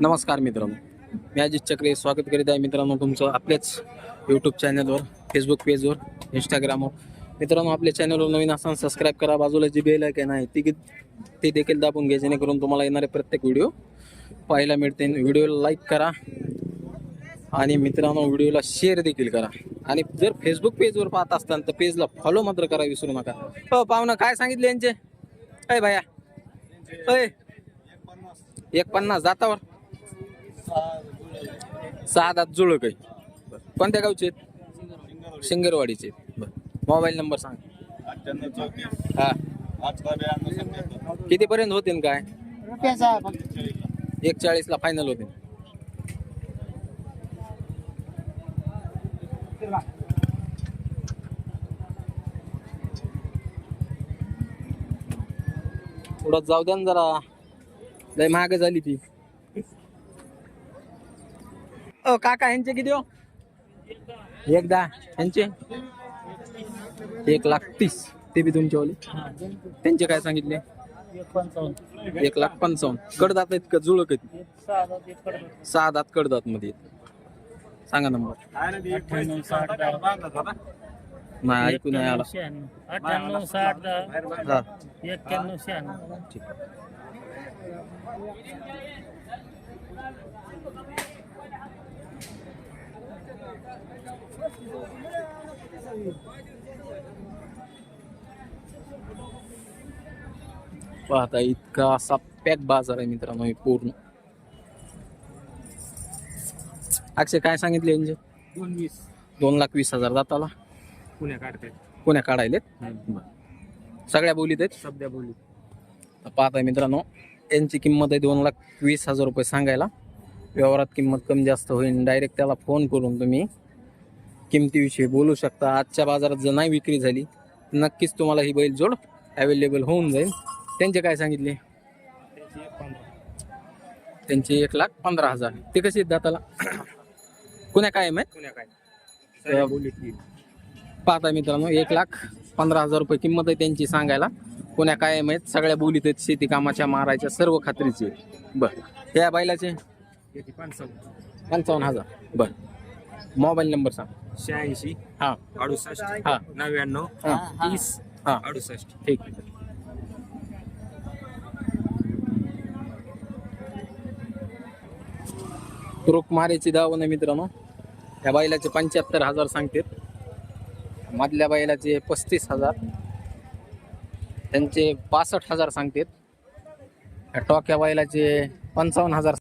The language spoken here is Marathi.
नमस्कार मित्रांनो, मी अजित चक्रे स्वागत करीत आहे मित्रांनो तुमचं आपल्याच यूट्यूब चॅनलवर, फेसबुक पेजवर, इंस्टाग्रामवर. मित्रांनो, आपल्या चॅनलवर नवीन असताना सबस्क्राईब करा. बाजूला जी बेल आयकॉन आहे ती देखील दाबून घ्या, जेणेकरून तुम्हाला येणारे प्रत्येक व्हिडिओ पाहायला मिळते. व्हिडिओला लाईक करा आणि मित्रांनो व्हिडिओला शेअर देखील करा. आणि जर फेसबुक पेजवर पाहत असताल तर पेजला फॉलो मात्र करा विसरू नका. हो पाहुणं, काय सांगितले यांचे? अय भैया, अय 150 दातावर 6 दात जुळ काही. कोणत्या गावचे आहेत? शिंगरवाडीचे. मोबाईल नंबर सांग. हा, किती पर्यंत होतील काय? 140 ला फायनल होते. थोडं जाऊ द्या ना जरा, लय महाग झाली ती. ओ काका, यांचे किती हो? 110. यांचे 1,30,000. ते बी तुमच्या वाले. त्यांचे काय सांगितले? 1,55,000. कडदात आहेत का जुळ कधी? 6 दात कडदात मध्ये. सांगा नंबर. नाही ऐकू नाही आला. 98 60 हा 91 96. ठीक. पाहता इतका असा पॅक बाजार आहे मित्रांनो, हे पूर्ण. अक्षय काय सांगितले यांचे? 2,20,000 दाताला. पुण्या काढायलेत. सगळ्या बोलीत आहेत. सध्या बोली पाहताय मित्रांनो, यांची किंमत आहे 2,20,000 रुपये सांगायला. व्यवहारात किंमत कमी जास्त होईल. डायरेक्ट त्याला फोन करून तुम्ही किमतीविषयी बोलू शकता. आजच्या बाजारात जर नाही विक्री झाली नक्कीच तुम्हाला ही बैल जोड अवेलेबल होऊन जाईल. त्यांचे काय सांगितले? त्यांचे 1,15,000. ते कसे आहेत दाताला? कुण्या काय पाहता मित्रांनो, 1,15,000 रुपये किंमत आहे त्यांची सांगायला. पुण्या कायम आहेत, सगळ्या बोलीत आहेत, शेती कामाच्या मारायच्या सर्व खात्रीचे. बर, त्या बैलाचे 55,000. बर, मोबाईल नंबर सांग. 86 हा 68 हा 99 हा 30 हा 68. ठीक. रोख मारेची दावण आहे मित्रांनो. या बैलाचे 75,000 सांगतात. मधल्या बैलाचे 35,000. त्यांचे 65,000 सांगतात. टॉक्या बैलाचे 55,000.